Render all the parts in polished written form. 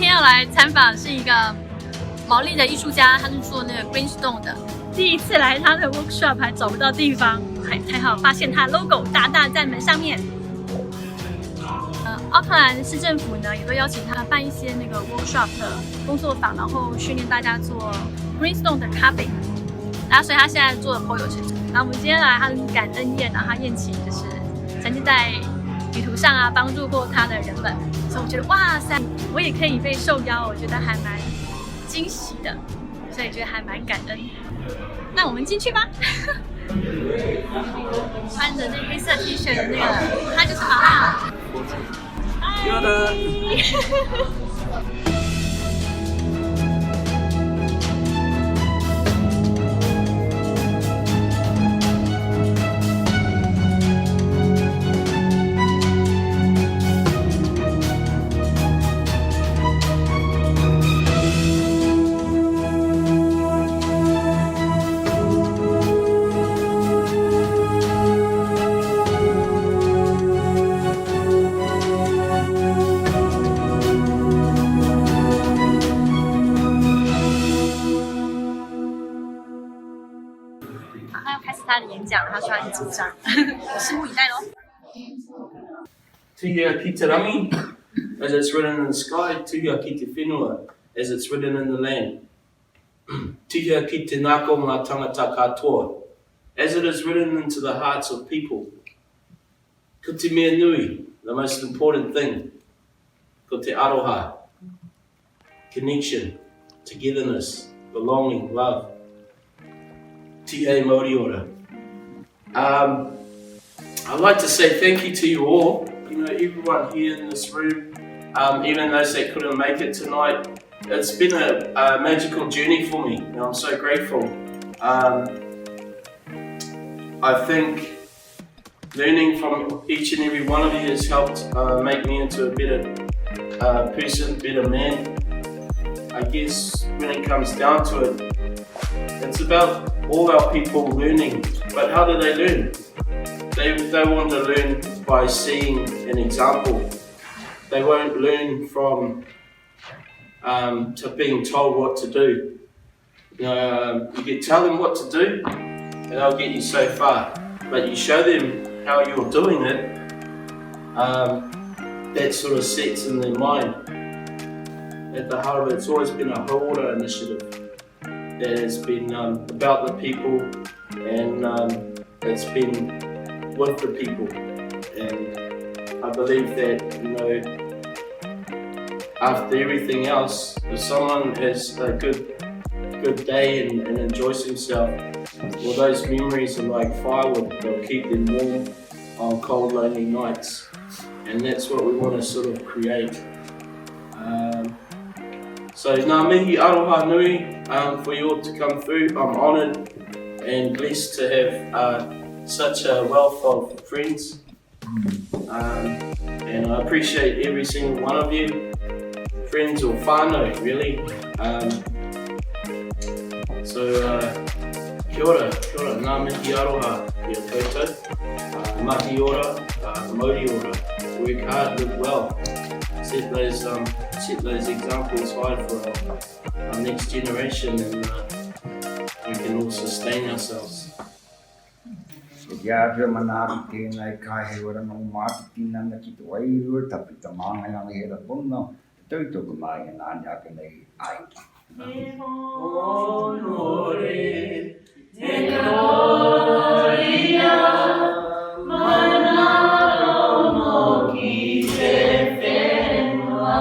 天要来参访是一个毛利的艺术家，他是做那个 greenstone 的。第一次来他的 workshop 还找不到地方，还好发现他的 logo 大大在门上面。奥克兰市政府呢也都邀请他办一些那个 workshop 的工作坊，然后训练大家做 greenstone 的咖啡。然后所以他现在做的颇有成就。然后我们今天来他的感恩宴，然后他宴请就是曾经在旅途上啊帮助过他的人们，所以我觉得哇塞，我也可以被受邀，我觉得还蛮惊喜的，所以觉得还蛮感恩。那我们进去吧。穿着那黑色 T 恤的那个，他就是马哈。有的。他要开始他的演讲，他说他很紧张，拭目以待喽。Tuhia ki te rangi, as it's written in the sky. Tuhia ki te whenua, as it's written in the land. Tuhia ki te ngako ngā tangata katoa, as it is written into the hearts of people. Ko te mea nui, the most important thing. Ko te aroha, connection, togetherness, belonging, love. Toi Manawa Arts. I'd like to say thank you to you all. You know, everyone here in this room, even those that couldn't make it tonight. It's been a magical journey for me. You know, I'm so grateful. I think learning from each and every one of you has helped make me into a better person, better man. I guess when it comes down to it, it's about all our people learning, but how do they learn? They want to learn by seeing an example. They won't learn from to being told what to do. You know, you can tell them what to do, and they'll get you so far. But you show them how you're doing it, that sort of sets in their mind. At the heart of it, it's always been a Hauora initiative that has been about the people, and it's been with the people. And I believe that, you know, after everything else, if someone has a good day and enjoys himself, well, those memories are like firewood. They'll keep them warm on cold, lonely nights, and that's what we want to sort of create. So ngā mihi aroha nui for you all to come through. I'm honoured and blessed to have such a wealth of friends, and I appreciate every single one of you, friends or whānau really. Kia ora, ngā mihi aroha, kia koutou, mahi ora, mauri ora, work hard, live well, set those examples high for our next generation, and we can all sustain ourselves. Ya Matariki nai kai ora no mati nana ki te wairua tapi te maanga yang hera pono te tuituku mai na anya ke nei ai. Te honore, te gloria, manaro no ki te whenua.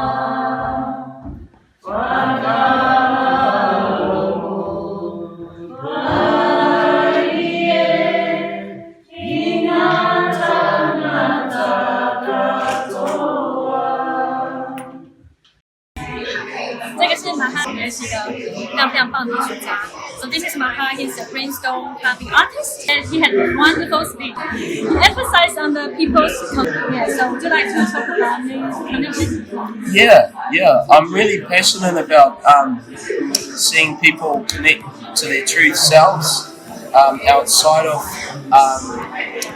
So this is Maha, he's a greenstone carving artist, and he had a wonderful speech. He emphasized on the people's connection. So would you like to talk about the connection? Yeah. I'm really passionate about seeing people connect to their true selves outside of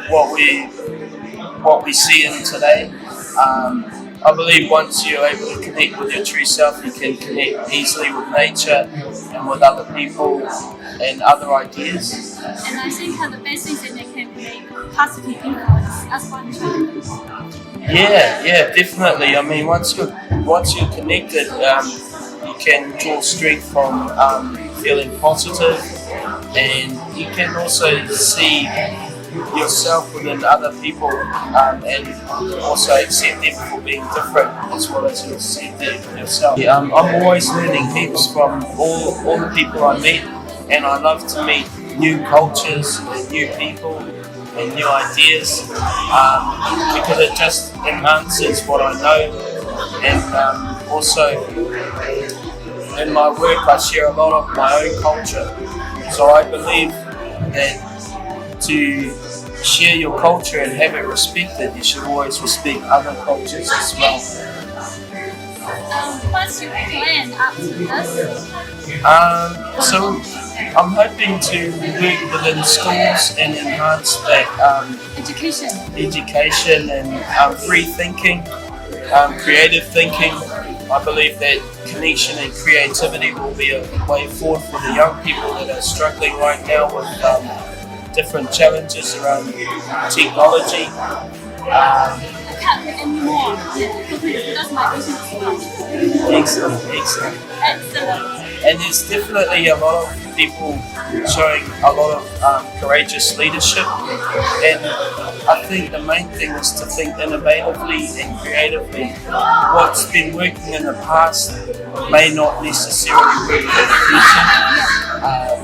what we see in today. I believe once you're able to connect with your true self, you can connect easily with nature and with other people and other ideas. And I think the best thing is that they can make positive influence as one child. Yeah, definitely. I mean, once you're connected, you can draw strength from feeling positive, and you can also see yourself within other people, and also accept them for being different as well as you accept them yourself. Yeah, I'm always learning heaps from all the people I meet, and I love to meet new cultures and new people and new ideas, because it just enhances what I know. And also in my work I share a lot of my own culture, so I believe that to share your culture and have it respected, you should always respect other cultures as well. What's your plan after this? So I'm hoping to work within schools and enhance that education and free thinking, creative thinking. I believe that connection and creativity will be a way forward for the young people that are struggling right now with different challenges around technology. I can't do any more. That's my business. Excellent. Excellent. And there's definitely a lot of people showing a lot of courageous leadership, and I think the main thing is to think innovatively and creatively. What's been working in the past may not necessarily work in the future,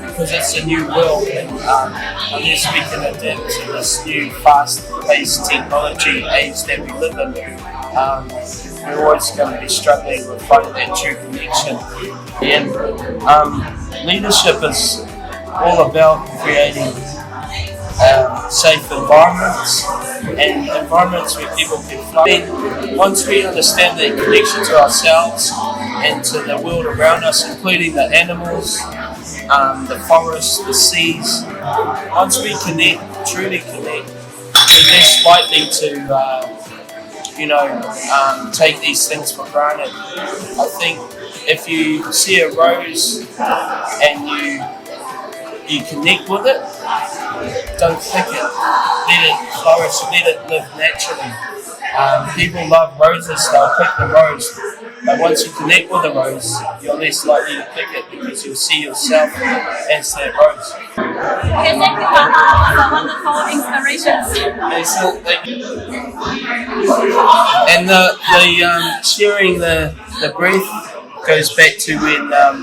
because it's a new world, and unless we can adapt to this new fast-paced technology age that we live in, we're always going to be struggling with finding that true connection. And leadership is all about creating safe environments and environments where people can thrive. Once we understand the connection to ourselves and to the world around us, including the animals, the forests, the seas, once we connect, truly connect, we're less likely to take these things for granted. I think if you see a rose and you connect with it, don't pick it, let it flourish, let it live naturally. People love roses, they'll pick the rose, but once you connect with the rose, you're less likely to pick it because you'll see yourself as that rose. Okay, thank you for the wonderful inspirations. Excellent, thank you. And the sharing the breath goes back to when our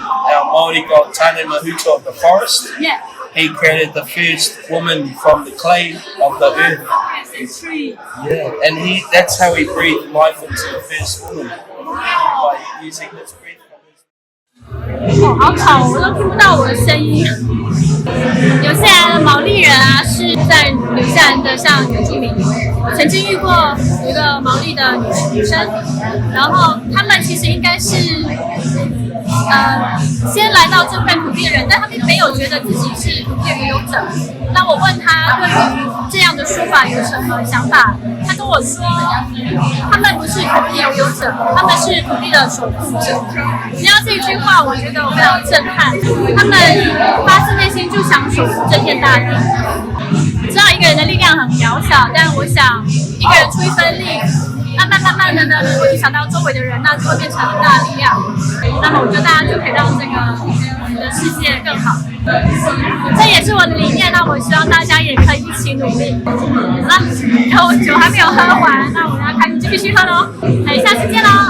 Maori god Toi Manawa Arts of the forest. Yeah. He created the first woman from the clay of the earth. It's true. Yeah, and that's how he breathed life into the first woman, by using his breath. 好吵，我都听不到我的声音。纽西兰的毛利人啊，是在纽西兰的像原住民。我曾经遇过一个毛利的女生，然后他们其实应该是先来到这块土地的人，但他们没有觉得自己是土地的拥有者。那我问他对于这样的说法有什么想法，他跟我说，他们不是土地拥有者，他们是土地的守护者。听到这句话，我觉得我非常震撼。他们发自内心就想守护这片大地。知道一个人的力量很渺小，但我想一个人出一分力，慢慢的呢，如果影响到周围的人，那就会变成很大的力量。那么我觉得大家就可以让这个我们的世界更好。这也是我的理念，那我希望大家也可以一起努力。好了，然后酒还没有喝完，那我们要开始继续喝喽。下次见喽。